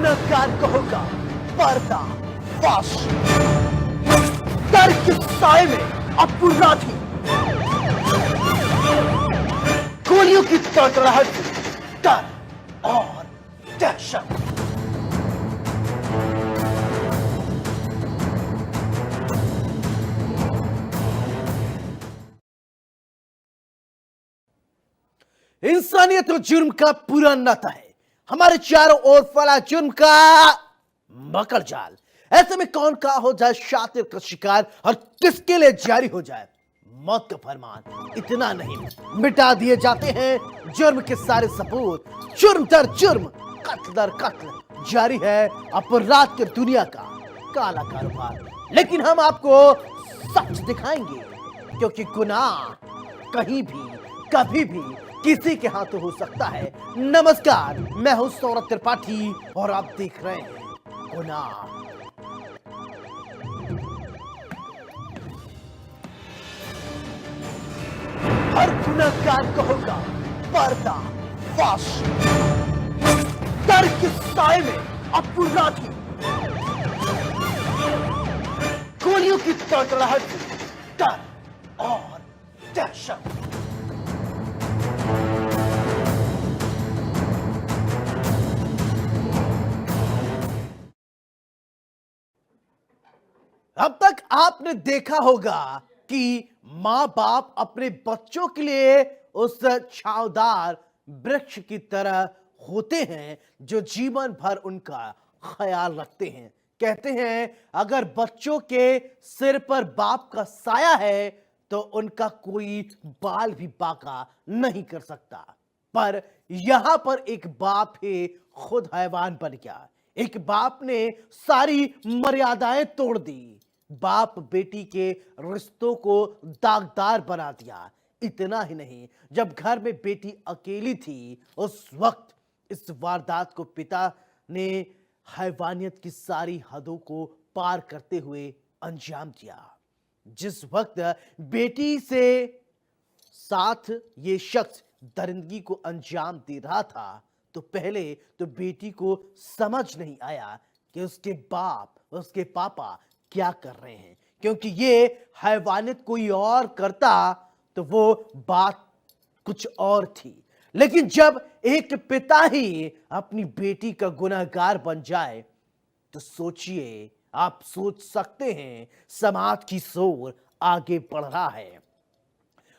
गुनहगार को होगा पर्दा फाश। डर के साए में अपराधी गोलियों की तड़तड़ाहट से डर और दहशत। इंसानियत और जुर्म का पूरा नाता है। हमारे चारों ओर फैला जुर्म का मकर जाल। ऐसे में कौन का हो जाए शातिर का शिकार और किसके लिए जारी हो जाए मौत का फरमान। इतना नहीं, मिटा दिए जाते हैं जुर्म के सारे सबूत। जुर्म दर जुर्म, कत्ल दर कत्ल जारी है अपराध की दुनिया का काला कारोबार। लेकिन हम आपको सच दिखाएंगे, क्योंकि गुनाह कहीं भी कभी भी किसी के हाथों हो सकता है। नमस्कार, मैं हूं सौरभ त्रिपाठी और आप देख रहे हैं गुनाह। हर गुनहगार को होगा पर्दा फाश। डर के साए में अपराधी गोलियों की तड़तड़ाहट से डर और दहशत। अब तक आपने देखा होगा कि मां बाप अपने बच्चों के लिए उस छांवदार वृक्ष की तरह होते हैं जो जीवन भर उनका ख्याल रखते हैं। कहते हैं अगर बच्चों के सिर पर बाप का साया है तो उनका कोई बाल भी बांका नहीं कर सकता। पर यहां पर एक बाप ही खुद हैवान बन गया। एक बाप ने सारी मर्यादाएं तोड़ दी। बाप बेटी के रिश्तों को दागदार बना दिया। इतना ही नहीं, जब घर में बेटी अकेली थी उस वक्त इस वारदात को पिता ने हैवानियत की सारी हदों को पार करते हुए अंजाम दिया। जिस वक्त बेटी से साथ ये शख्स दरिंदगी को अंजाम दे रहा था तो पहले तो बेटी को समझ नहीं आया कि उसके बाप, उसके पापा क्या कर रहे हैं, क्योंकि ये हैवानियत कोई और करता तो वो बात कुछ और थी। लेकिन जब एक पिता ही अपनी बेटी का गुनहगार बन जाए तो सोचिए, आप सोच सकते हैं समाज की सोच आगे बढ़ रहा है।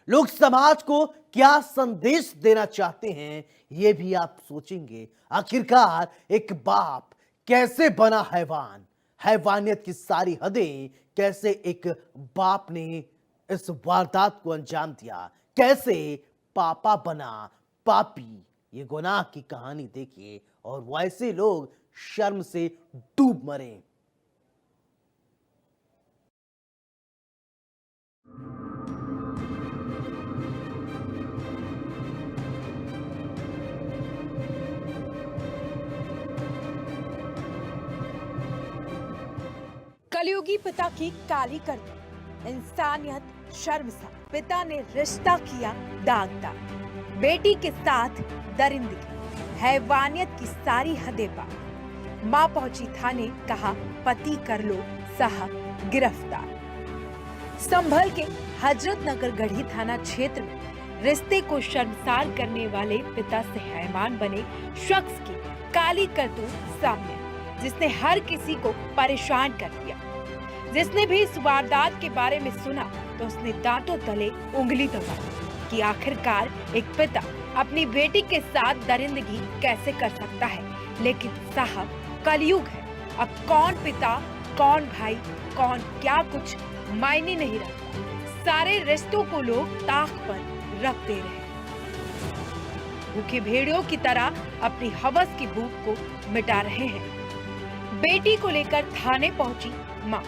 लोग समाज को क्या संदेश देना चाहते हैं ये भी आप सोचेंगे। आखिरकार एक बाप कैसे बना हैवान, हैवानियत की सारी हदें कैसे एक बाप ने इस वारदात को अंजाम दिया, कैसे पापा बना पापी। ये गुनाह की कहानी देखिए और वैसे लोग शर्म से डूब मरे। कलयुगी पिता की काली करनी, इंसानियत शर्मसार। पिता ने रिश्ता किया दागदार, बेटी के साथ दरिंदगी, हैवानियत की सारी हदें पार। मां पहुंची थाने, कहा पति कर लो साहब गिरफ्तार। संभल के हजरत नगर गढ़ी थाना क्षेत्र में रिश्ते को शर्मसार करने वाले पिता से हैवान बने शख्स की काली करतूत सामने, जिसने हर किसी को परेशान कर दिया। जिसने भी इस वारदात के बारे में सुना तो उसने दांतों तले उंगली दबा कि आखिरकार एक पिता अपनी बेटी के साथ दरिंदगी कैसे कर सकता है। लेकिन साहब कलयुग है, अब कौन पिता, कौन भाई, कौन क्या कुछ मायने नहीं रखता। सारे रिश्तों को लोग ताक पर रख दे रहे हैं। भूखे भेड़ियों की तरह अपनी हवस की भूख को मिटा रहे हैं। बेटी को लेकर थाने पहुंची मां।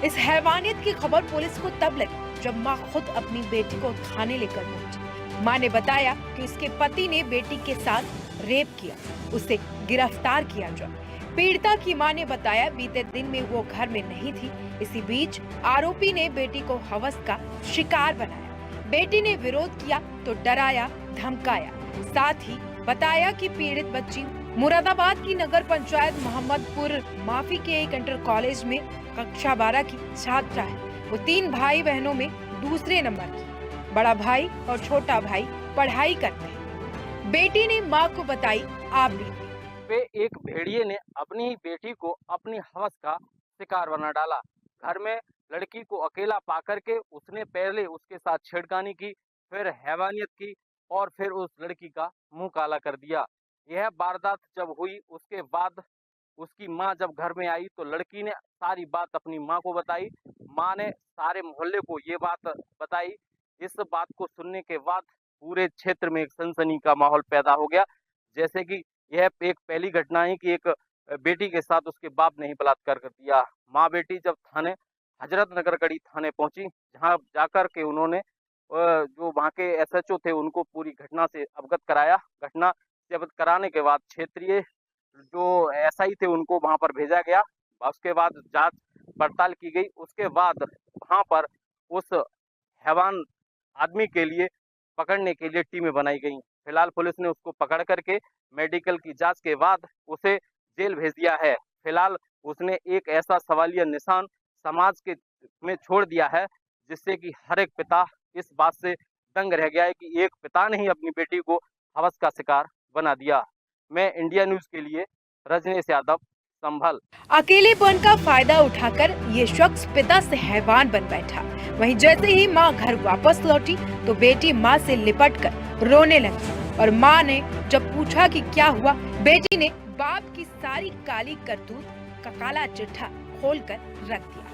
इस हैवानियत की खबर पुलिस को तब लगी जब मां खुद अपनी बेटी को थाने लेकर पहुंची। मां ने बताया कि उसके पति ने बेटी के साथ रेप किया, उसे गिरफ्तार किया जाए। पीड़िता की मां ने बताया बीते दिन में वो घर में नहीं थी। इसी बीच आरोपी ने बेटी को हवस का शिकार बनाया। बेटी ने विरोध किया तो डराया, धमकाया। साथ ही बताया कि पीड़ित बच्ची मुरादाबाद की नगर पंचायत मोहम्मदपुर माफी के एक इंटर कॉलेज में कक्षा 12 की छात्रा है। वो 3 भाई बहनों में दूसरे नंबर की। बड़ा भाई और छोटा भाई पढ़ाई करते हैं। बेटी ने माँ को बताई आप बीती। पे एक भेड़िए ने अपनी ही बेटी को अपनी हवस का शिकार बना डाला। घर में लड़की को अकेला पाकर के उसने पहले उसके साथ छेड़खानी की, फिर हैवानियत की और फिर उस लड़की का मुंह काला कर दिया। यह वारदात जब हुई उसके बाद उसकी माँ जब घर में आई तो लड़की ने सारी बात अपनी माँ को बताई। माँ ने सारे मोहल्ले को ये बात बताई। इस बात को सुनने के बाद पूरे क्षेत्र में एक सनसनी का माहौल पैदा हो गया। जैसे कि यह एक पहली घटना है कि एक बेटी के साथ उसके बाप ने ही बलात्कार कर दिया। माँ बेटी जब थाने हजरत नगर गढ़ी थाने पहुंची, जहां जाकर के उन्होंने जो वहां के एसएचओ थे उनको पूरी घटना से अवगत कराया। घटना से अवगत कराने के बाद क्षेत्रीय जो एसआई थे उनको वहां पर भेजा गया। उसके बाद जांच पड़ताल की गई। उसके बाद वहां पर उस हैवान आदमी के लिए पकड़ने के लिए टीमें बनाई गई। फिलहाल पुलिस ने उसको पकड़ करके मेडिकल की जांच के बाद उसे जेल भेज दिया है। फिलहाल उसने एक ऐसा सवालिया निशान समाज के में छोड़ दिया है जिससे कि हर एक पिता इस बात से दंग रह गया है कि एक पिता ने ही अपनी बेटी को हवस का शिकार बना दिया। मैं इंडिया न्यूज के लिए रजनीश यादव, संभल। अकेलेपन का फायदा उठाकर ये शख्स पिता से हैवान बन बैठा। वहीं जैसे ही माँ घर वापस लौटी तो बेटी माँ से लिपटकर रोने लगी और माँ ने जब पूछा कि क्या हुआ, बेटी ने बाप की सारी काली करतूत का काला चिट्ठा खोलकर रख दिया।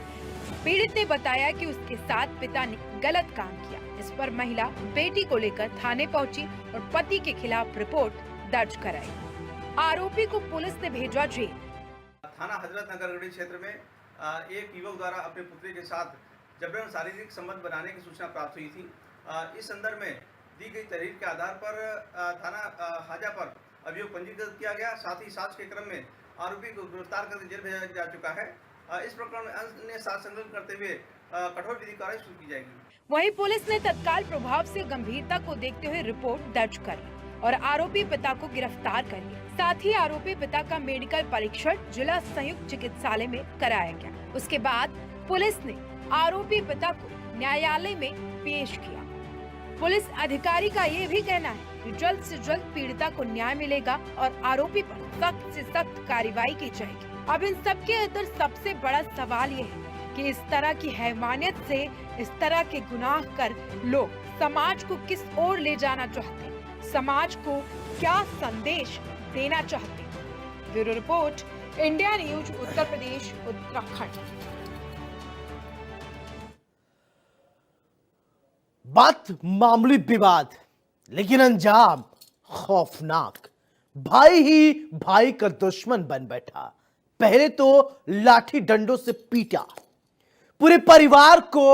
पीड़ित ने बताया कि उसके साथ पिता ने गलत काम किया। इस पर महिला बेटी को लेकर थाने पहुंची और पति के खिलाफ रिपोर्ट दर्ज कराई। आरोपी को पुलिस ने भेजा जेल। थाना हजरत नगरगढ़ी क्षेत्र में एक युवक द्वारा अपने पुत्री के साथ जबरन शारीरिक संबंध बनाने की सूचना प्राप्त हुई थी। इस संदर्भ में दी गई तहरीर के आधार पर थाना हाजा पर अभियोग पंजीकृत किया गया। साथ ही जांच के क्रम में आरोपी को गिरफ्तार करके जेल भेजा जा चुका है। इस प्रकरण में अन्य साक्ष्य संकलन करते हुए कठोर विधि कार्रवाई शुरू की जाएगी। वहीं पुलिस ने तत्काल प्रभाव से गंभीरता को देखते हुए रिपोर्ट दर्ज कर ली और आरोपी पिता को गिरफ्तार कर लिया। साथ ही आरोपी पिता का मेडिकल परीक्षण जिला संयुक्त चिकित्सालय में कराया गया। उसके बाद पुलिस ने आरोपी पिता को न्यायालय में पेश किया। पुलिस अधिकारी का ये भी कहना है कि जल्द से जल्द पीड़िता को न्याय मिलेगा और आरोपी पर सख्त से सख्त कार्रवाई की जाएगी। अब इन सबके अंदर सबसे बड़ा सवाल ये है कि इस तरह की हैवानियत से, इस तरह के गुनाह कर लोग समाज को किस ओर ले जाना चाहते हैं, समाज को क्या संदेश देना चाहते हैं। Bureau report, India news, Uttar Pradesh, Uttarakhand. बात मामूली विवाद, लेकिन अंजाम खौफनाक। भाई ही भाई का दुश्मन बन बैठा। पहले तो लाठी डंडों से पीटा, पूरे परिवार को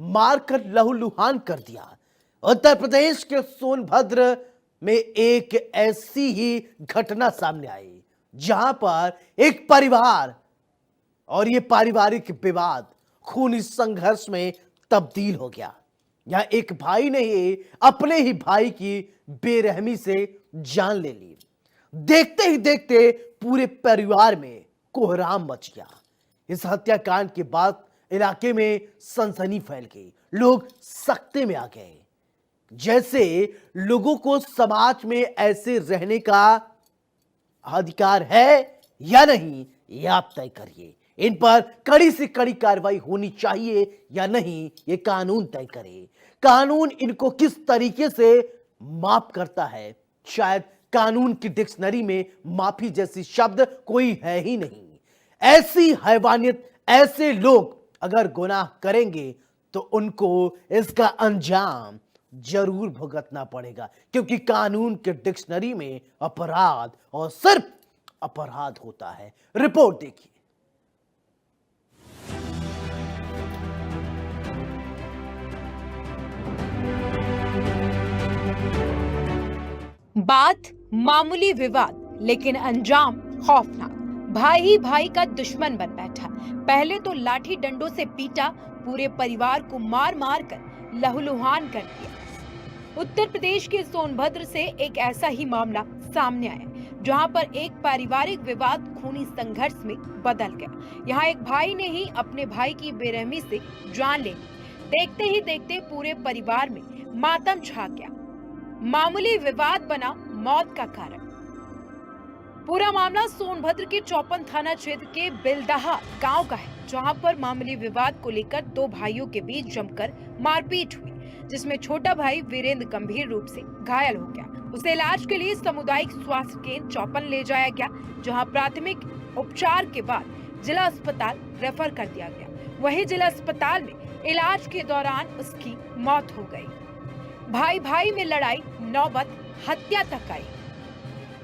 मारकर लहूलुहान कर दिया। उत्तर प्रदेश के सोनभद्र में एक ऐसी ही घटना सामने आई जहां पर एक परिवार और ये पारिवारिक विवाद खूनी संघर्ष में तब्दील हो गया। यहां एक भाई ने ही अपने ही भाई की बेरहमी से जान ले ली। देखते ही देखते पूरे परिवार में कोहराम मच गया। इस हत्याकांड के बाद इलाके में सनसनी फैल गई। लोग सख्ते में आ गए। जैसे लोगों को समाज में ऐसे रहने का अधिकार है या नहीं, ये आप तय करिए। इन पर कड़ी से कड़ी कार्रवाई होनी चाहिए या नहीं, ये कानून तय करे। कानून इनको किस तरीके से माफ करता है, शायद कानून की डिक्शनरी में माफी जैसी शब्द कोई है ही नहीं। ऐसी हैवानियत, ऐसे लोग अगर गुनाह करेंगे तो उनको इसका अंजाम जरूर भुगतना पड़ेगा, क्योंकि कानून के डिक्शनरी में अपराध और सिर्फ अपराध होता है। रिपोर्ट देखिए। बात मामूली विवाद, लेकिन अंजाम खौफनाक। भाई ही भाई का दुश्मन बन बैठा। पहले तो लाठी डंडों से पीटा, पूरे परिवार को मार मार कर लहूलुहान कर दिया। उत्तर प्रदेश के सोनभद्र से एक ऐसा ही मामला सामने आया जहां पर एक पारिवारिक विवाद खूनी संघर्ष में बदल गया। यहां एक भाई ने ही अपने भाई की बेरहमी से जान ले ली। देखते ही देखते पूरे परिवार में मातम छा गया। मामूली विवाद बना मौत का कारण। पूरा मामला सोनभद्र के चौपन थाना क्षेत्र के बिलदहा गांव का है, जहां पर मामूली विवाद को लेकर दो भाइयों के बीच जमकर मारपीट हुई, जिसमें छोटा भाई वीरेंद्र गंभीर रूप से घायल हो गया। उसे इलाज के लिए सामुदायिक स्वास्थ्य केंद्र चौपन ले जाया गया, जहां प्राथमिक उपचार के बाद जिला अस्पताल रेफर कर दिया गया। वहीं जिला अस्पताल में इलाज के दौरान उसकी मौत हो गई। भाई भाई में लड़ाई नौबत हत्या तक आई।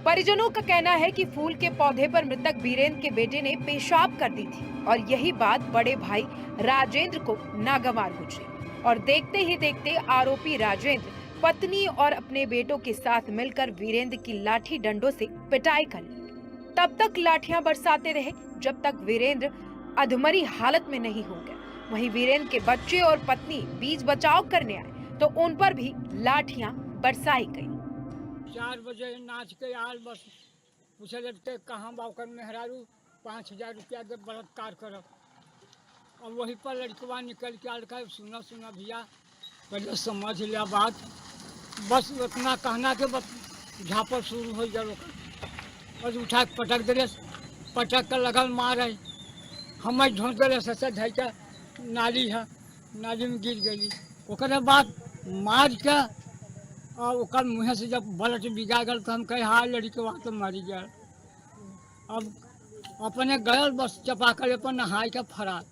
परिजनों का कहना है कि फूल के पौधे पर मृतक वीरेंद्र के बेटे ने पेशाब कर दी थी और यही बात बड़े भाई राजेंद्र को नागवार गुजरी और देखते ही देखते आरोपी राजेंद्र पत्नी और अपने बेटों के साथ मिलकर वीरेंद्र की लाठी डंडों से पिटाई कर ली। तब तक लाठियां बरसाते रहे जब तक वीरेंद्र अधमरी हालत में नहीं हो गया। वहीं वीरेंद्र के बच्चे और पत्नी बीच बचाव करने आए तो उन पर भी लाठियां बरसाई गई। 4 बजे नाच के आल बस पूछे लगते कहाँ बाकर मेहरारू 5000 रुपया के बलात्कार करब। अब वही पर लड़कवा निकल के आल का सुना सुना भैया पहले समझ लिया बात, बस उतना कहना के बस झापर शुरू हो गया। बस उठा के पटक दिले, पटक कर लगल मार है। हम ढोंस दिले सच्चा धै के नाली है, नाली में गिर गई। ओकरे बाद मार के और ओकर मुँह से जब बलट बिगा गल तो हम कहे हाँ लड़के वहाँ तो मरी गया। अब अपने गयल बस चपा कर अपन नहाय के फरार।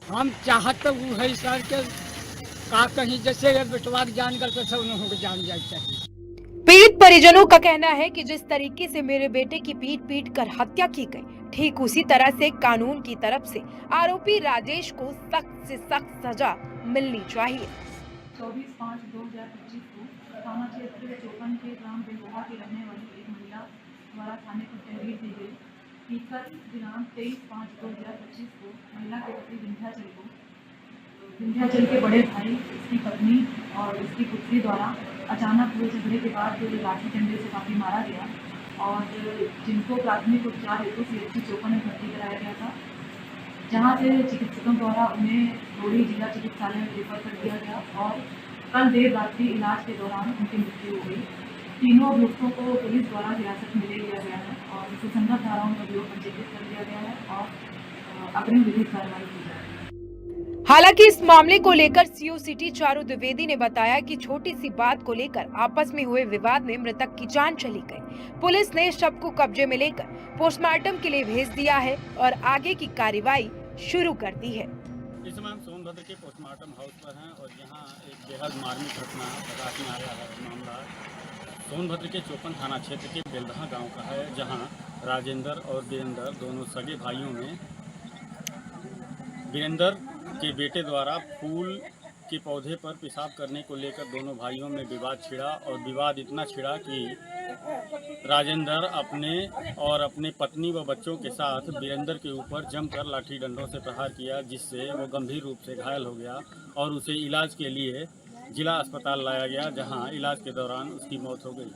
हम चाहत तो वो है सर के का कहीं जैसे ये बेटवा जान कर तो सब उन्होंने जान जाए चाहिए। पीड़ित परिजनों का कहना है कि जिस तरीके से मेरे बेटे की पीट कर हत्या की गई, ठीक उसी तरह से कानून की तरफ से आरोपी राजेश को सख्त से सख्त सजा मिलनी चाहिए। 24/5/2025 को थाना क्षेत्र चौपन के ग्राम बिलदहा की रहने वाली एक महिला द्वारा थाने को तहरीर दी गई कि कल दिनांक 23/5/2025 को महिला के पति विंध्याचल के बड़े भाई, इसकी पत्नी और इसकी पुत्री द्वारा अचानक हुए झगड़े के बाद लाठी डंडे से काफ़ी मारा गया और जिनको प्राथमिक उपचार हेतु CHC चौपन में भर्ती कराया गया था, जहां से चिकित्सकों द्वारा उन्हें रोड़ी जिला चिकित्सालय में रेफर कर दिया गया और कल देर रात्रि इलाज के दौरान उनकी मृत्यु हो गई। तीनों अभियुक्तों को पुलिस द्वारा हिरासत में ले लिया गया है और सुसंगत धाराओं में अभियोग पंजीकृत कर दिया गया है और अग्रिम विधिक कार्रवाई की जा रही है। हालांकि इस मामले को लेकर CO सिटी चारू द्विवेदी ने बताया कि छोटी सी बात को लेकर आपस में हुए विवाद में मृतक की जान चली गई। पुलिस ने शव को कब्जे में लेकर पोस्टमार्टम के लिए भेज दिया है और आगे की कार्रवाई शुरू कर दी है। इस समय हम सोनभद्र के पोस्टमार्टम हाउस पर हैं और यहाँ एक बेहद मार्मिक घटना प्रकाश में आया है। मामला सोनभद्र के चौपन थाना क्षेत्र के बिलदहा गांव का है, जहां राजेंद्र और वीरेंद्र दोनों सगे भाइयों में वीरेंद्र के बेटे द्वारा फूल के पौधे पर पेशाब करने को लेकर दोनों भाइयों में विवाद छिड़ा और विवाद इतना छिड़ा कि राजेंद्र अपने और अपने पत्नी व बच्चों के साथ वीरेंद्र के ऊपर जमकर लाठी डंडों से प्रहार किया, जिससे वो गंभीर रूप से घायल हो गया और उसे इलाज के लिए जिला अस्पताल लाया गया, जहां इलाज के दौरान उसकी मौत हो गई।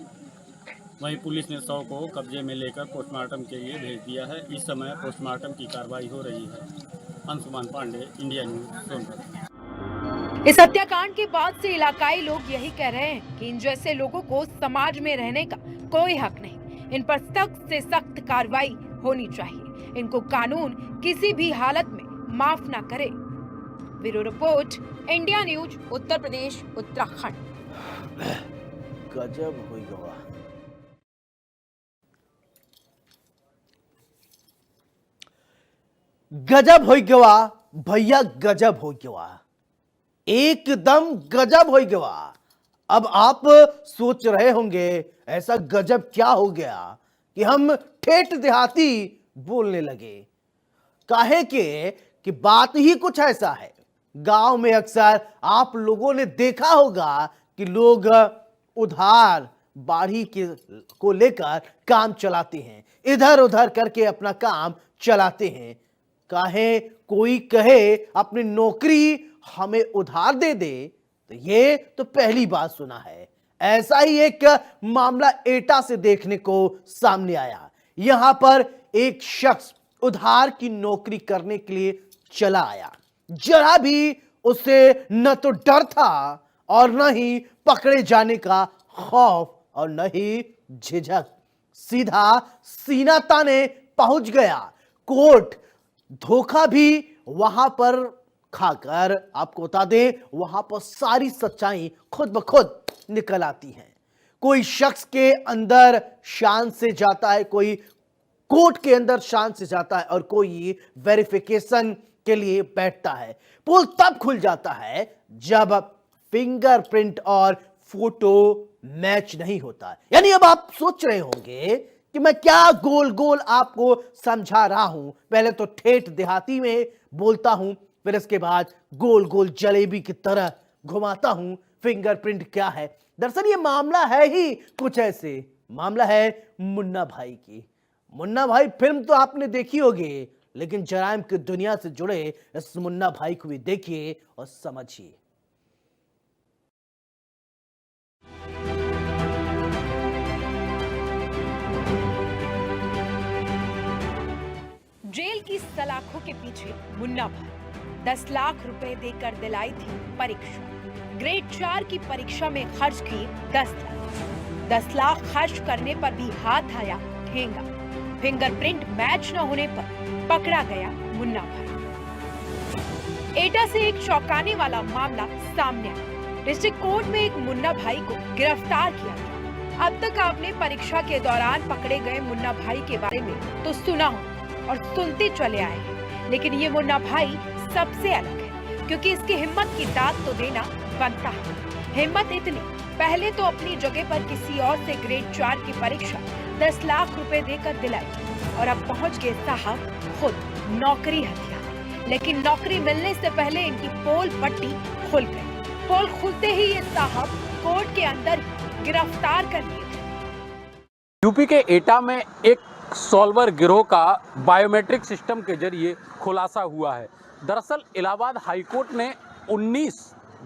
वहीं पुलिस ने शव को कब्जे में लेकर पोस्टमार्टम के लिए भेज दिया है। इस समय पोस्टमार्टम की कार्रवाई हो रही है। Anshuman Pandey, India news, Sonbhadra. इस हत्याकांड के बाद से इलाकाई लोग यही कह रहे हैं कि इन जैसे लोगों को समाज में रहने का कोई हक नहीं। इन पर सख्त से सख्त कार्रवाई होनी चाहिए। इनको कानून किसी भी हालत में माफ ना करे। Bureau report, India news, Uttar Pradesh, Uttarakhand. गजब हो गया। गजब हो गया भैया, गजब हो गया, एकदम गजब हो गया। अब आप सोच रहे होंगे ऐसा गजब क्या हो गया कि हम ठेठ देहाती बोलने लगे। काहे कि बात ही कुछ ऐसा है। गांव में अक्सर आप लोगों ने देखा होगा कि लोग उधार बाढ़ी को लेकर काम चलाते हैं, इधर उधर करके अपना काम चलाते हैं। काहे कोई कहे अपनी नौकरी हमें उधार दे दे, तो ये तो पहली बात सुना है। ऐसा ही एक मामला एटा से देखने को सामने आया। यहां पर एक शख्स उधार की नौकरी करने के लिए चला आया। जरा भी उसे न तो डर था और न ही पकड़े जाने का खौफ और न ही झिझक। सीधा सीना ताने पहुंच गया। कोर्ट धोखा भी वहां पर खाकर आपको बता दें, वहां पर सारी सच्चाई खुद ब खुद निकल आती है। कोई शख्स के अंदर शान से जाता है, कोई कोर्ट के अंदर शान से जाता है और कोई वेरिफिकेशन के लिए बैठता है। पोल तब खुल जाता है जब फिंगरप्रिंट और फोटो मैच नहीं होता। यानी अब आप सोच रहे होंगे कि मैं क्या गोल गोल आपको समझा रहा हूं। पहले तो ठेठ देहाती में बोलता हूं, फिर इसके बाद गोल गोल जलेबी की तरह घुमाता हूं। फिंगरप्रिंट क्या है? दरअसल ये मामला है ही कुछ ऐसे। मामला है मुन्ना भाई की। मुन्ना भाई फिल्म तो आपने देखी होगी, लेकिन जराइम की दुनिया से जुड़े इस मुन्ना भाई को भी देखिए और समझिए। जेल की सलाखों के पीछे मुन्ना भाई 10 लाख रुपए देकर दिलाई थी परीक्षा। ग्रेड 4 की परीक्षा में खर्च किए 10 लाख। 10 लाख खर्च करने पर भी हाथ आया ठेंगा। फिंगरप्रिंट मैच न होने पर पकड़ा गया मुन्ना भाई। एटा से एक चौंकाने वाला मामला सामने आया। डिस्ट्रिक्ट कोर्ट में एक मुन्ना भाई को गिरफ्तार किया गया। अब तक आपने परीक्षा के दौरान पकड़े गए मुन्ना भाई के बारे में तो सुना हो और सुनते चले आए हैं, लेकिन ये मुन्ना भाई सबसे अलग है, क्योंकि इसकी हिम्मत की दाद तो देना बनता है। हिम्मत इतनी, पहले तो अपनी जगह पर किसी और से ग्रेड 4 की परीक्षा 10 लाख रुपए देकर दिलाई और अब पहुंच गए साहब खुद नौकरी हथियार। लेकिन नौकरी मिलने से पहले इनकी पोल पट्टी खुल गई। पोल खुलते ही ये साहब कोर्ट के अंदर गिरफ्तार कर लिए गए। यूपी के एटा में एक सॉल्वर गिरोह का बायोमेट्रिक सिस्टम के जरिए खुलासा हुआ है। दरअसल इलाहाबाद हाईकोर्ट ने 19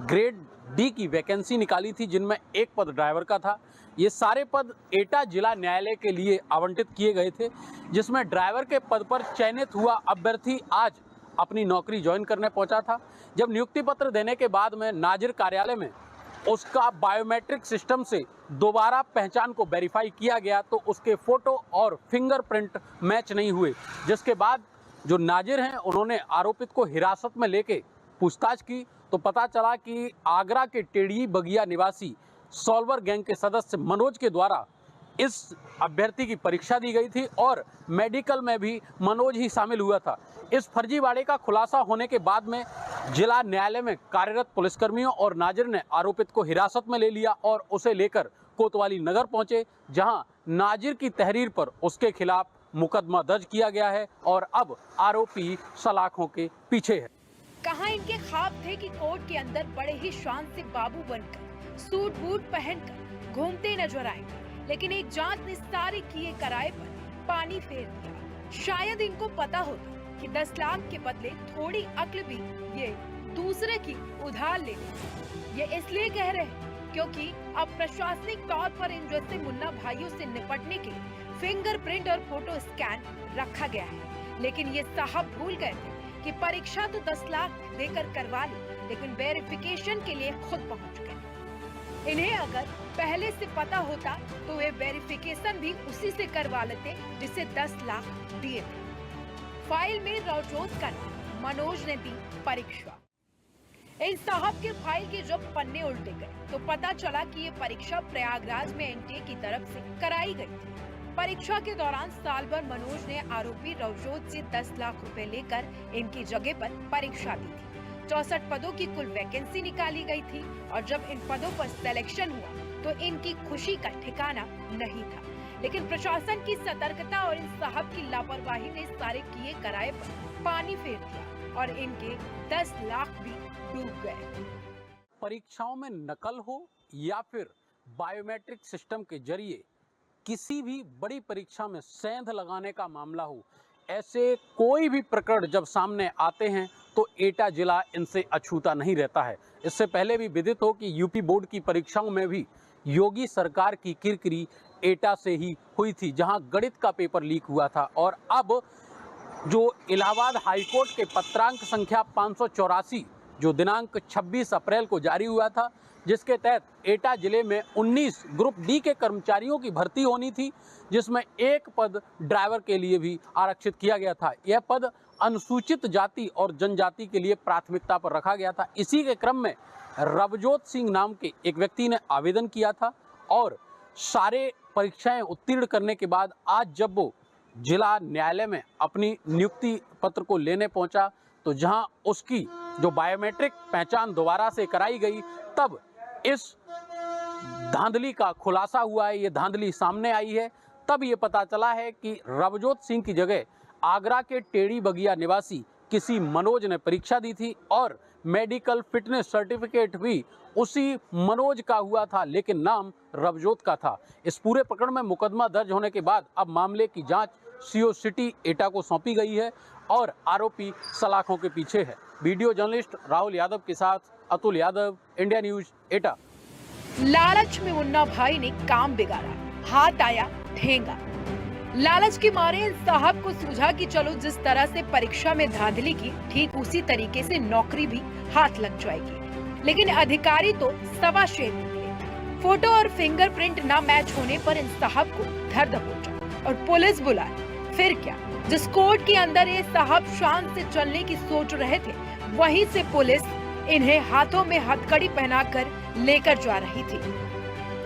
ग्रेड डी की वैकेंसी निकाली थी, जिनमें एक पद ड्राइवर का था। ये सारे पद एटा जिला न्यायालय के लिए आवंटित किए गए थे, जिसमें ड्राइवर के पद पर चयनित हुआ अभ्यर्थी आज अपनी नौकरी ज्वाइन करने पहुंचा था। जब नियुक्ति पत्र देने के बाद में नाजिर कार्यालय में उसका बायोमेट्रिक सिस्टम से दोबारा पहचान को वेरीफाई किया गया तो उसके फोटो और फिंगरप्रिंट मैच नहीं हुए, जिसके बाद जो नाजिर हैं उन्होंने आरोपित को हिरासत में लेके पूछताछ की तो पता चला कि आगरा के टेढ़ी बगिया निवासी सॉल्वर गैंग के सदस्य मनोज के द्वारा इस अभ्यर्थी की परीक्षा दी गई थी और मेडिकल में भी मनोज ही शामिल हुआ था। इस फर्जीवाड़े का खुलासा होने के बाद में जिला न्यायालय में कार्यरत पुलिसकर्मियों और नाजिर ने आरोपित को हिरासत में ले लिया और उसे लेकर कोतवाली नगर पहुंचे, जहां नाजिर की तहरीर पर उसके खिलाफ मुकदमा दर्ज किया गया है और अब आरोपी सलाखों के पीछे है। कहां इनके ख्वाब थे कि कोर्ट के अंदर बड़े ही शान से बाबू बनकर सूट बूट पहनकर घूमते नजर आएंगे, लेकिन एक जांच ने सारे किए कराए पर पानी फेर दिया। शायद इनको पता होता कि 10 लाख के बदले थोड़ी अक्ल भी ये दूसरे की उधार ले लेते। ये इसलिए कह रहे हैं क्योंकि अब प्रशासनिक तौर पर इन जैसे मुन्ना भाइयों से निपटने के लिए फिंगरप्रिंट और फोटो स्कैन रखा गया है। लेकिन ये साहब भूल गए थे कि परीक्षा तो 10 लाख देकर करवा ली, लेकिन वेरिफिकेशन के लिए खुद पहुंच गए। इन्हें अगर पहले से पता होता तो वे वेरिफिकेशन भी उसी से करवा लेते जिसे 10 लाख दिए थे। फाइल में रौजोत कर मनोज ने दी परीक्षा। इन साहब के फाइल के जब पन्ने उल्टे गए तो पता चला कि ये परीक्षा प्रयागराज में एनटीए की तरफ से कराई गई थी। परीक्षा के दौरान साल भर मनोज ने आरोपी रौजोत से 10 लाख रुपए लेकर इनकी जगह पर परीक्षा दी थी। 64 पदों की कुल वैकेंसी निकाली गई थी और जब इन पदों पर सिलेक्शन हुआ तो इनकी खुशी का ठिकाना नहीं था। लेकिन प्रशासन की सतर्कता और इन साहब की लापरवाही ने सारे किए कराए पर पानी फेर दिया और इनके 10 लाख भी डूब गए। परीक्षाओं में नकल हो या फिर बायोमेट्रिक सिस्टम के जरिए किसी भी बड़ी परीक्षा में सेंध लगाने का मामला हो, ऐसे कोई भी प्रकरण जब सामने आते हैं तो एटा जिला इनसे अछूता नहीं रहता है। इससे पहले भी विदित हो कि यूपी बोर्ड की परीक्षाओं में भी योगी सरकार की किरकिरी एटा से ही हुई थी, जहां गणित का पेपर लीक हुआ था। और अब जो इलाहाबाद हाईकोर्ट के पत्रांक संख्या 584 जो दिनांक 26 अप्रैल को जारी हुआ था, जिसके तहत एटा जिले में 19 ग्रुप डी के कर्मचारियों की भर्ती होनी थी, जिसमें एक पद ड्राइवर के लिए भी आरक्षित किया गया था। यह पद अनुसूचित जाति और जनजाति के लिए प्राथमिकता पर रखा गया था। इसी के क्रम में रवजोत सिंह नाम के एक व्यक्ति ने आवेदन किया था और सारे परीक्षाएं उत्तीर्ण करने के बाद आज जब वो जिला न्यायालय में अपनी नियुक्ति पत्र को लेने पहुंचा, तो जहां उसकी जो बायोमेट्रिक पहचान दोबारा से कराई गई, तब इस धांधली का खुलासा हुआ है। ये धांधली सामने आई है। तब ये पता चला है कि रवजोत सिंह की जगह आगरा के टेढ़ी बगिया निवासी किसी मनोज ने परीक्षा दी थी और मेडिकल फिटनेस सर्टिफिकेट भी उसी मनोज का हुआ था, लेकिन नाम रवजोत का था। इस पूरे प्रकरण में मुकदमा दर्ज होने के बाद अब मामले की जांच सीओ सिटी एटा को सौंपी गई है और आरोपी सलाखों के पीछे है। वीडियो जर्नलिस्ट राहुल यादव के साथ अतुल यादव, इंडिया न्यूज एटा। लालच में मुन्ना भाई ने काम बिगाड़ा, हाथ आया ठेंगा। लालच के मारे इन साहब को सूझा कि चलो जिस तरह से परीक्षा में धांधली की, ठीक उसी तरीके से नौकरी भी हाथ लग जाएगी। लेकिन अधिकारी तो सवा शेर निकले। फोटो और फिंगरप्रिंट ना मैच होने पर इन साहब को धर दबोचा और पुलिस बुलाई। फिर क्या, जिस कोर्ट के अंदर ये साहब शान से चलने की सोच रहे थे, वहीं से पुलिस इन्हें हाथों में हथकड़ी पहनाकर लेकर जा रही थी।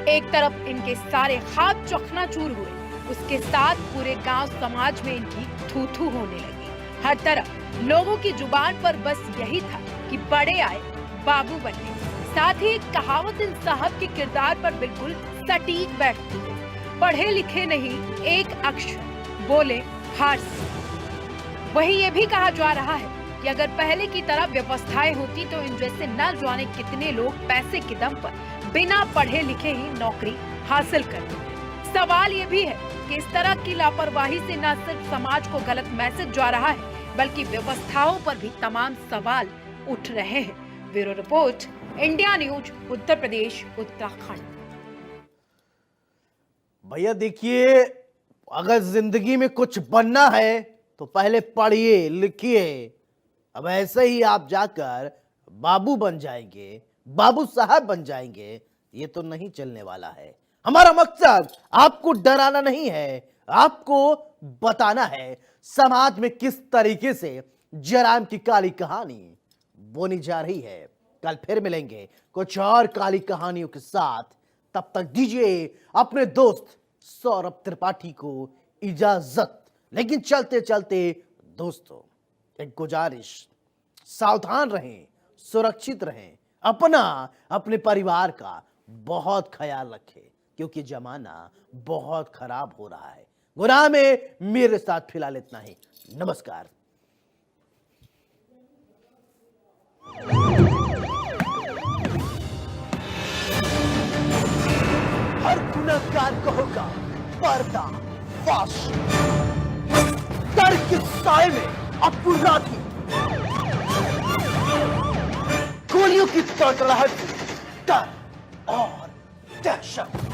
एक तरफ इनके सारे हाथ चकनाचूर हुए, उसके साथ पूरे गांव समाज में इनकी थू थू होने लगी। हर तरफ लोगों की जुबान पर बस यही था कि बड़े आए बाबू बनने। साथ ही एक कहावत इन साहब के किरदार पर बिल्कुल सटीक बैठती है, पढ़े लिखे नहीं, एक अक्षर बोले हार से। वहीं ये भी कहा जा रहा है कि अगर पहले की तरह व्यवस्थाएं होती तो इन जैसे न जाने कितने लोग पैसे के दम पर बिना पढ़े लिखे ही नौकरी हासिल करते। सवाल ये भी है कि इस तरह की लापरवाही से न सिर्फ समाज को गलत मैसेज जा रहा है, बल्कि व्यवस्थाओं पर भी तमाम सवाल उठ रहे हैं। Bureau report, India news, Uttar Pradesh, Uttarakhand. भैया देखिए, अगर जिंदगी में कुछ बनना है तो पहले पढ़िए लिखिए। अब ऐसे ही आप जाकर बाबू बन जाएंगे, बाबू साहब बन जाएंगे, ये तो नहीं चलने वाला है। हमारा मकसद आपको डराना नहीं है, आपको बताना है समाज में किस तरीके से जराइम की काली कहानी बोनी जा रही है। कल फिर मिलेंगे कुछ और काली कहानियों के साथ। तब तक दीजिए अपने दोस्त सौरभ त्रिपाठी को इजाजत। लेकिन चलते चलते दोस्तों एक गुजारिश, सावधान रहें, सुरक्षित रहें, अपना अपने परिवार का बहुत ख्याल रखें, क्योंकि जमाना बहुत खराब हो रहा है। गुनाह में मेरे साथ फिलहाल इतना ही। नमस्कार। हर गुनहगार को होगा पर्दा फाश। डर के साए में अपराधी, गोलियों की तड़तड़ाहट, डर और दहशत।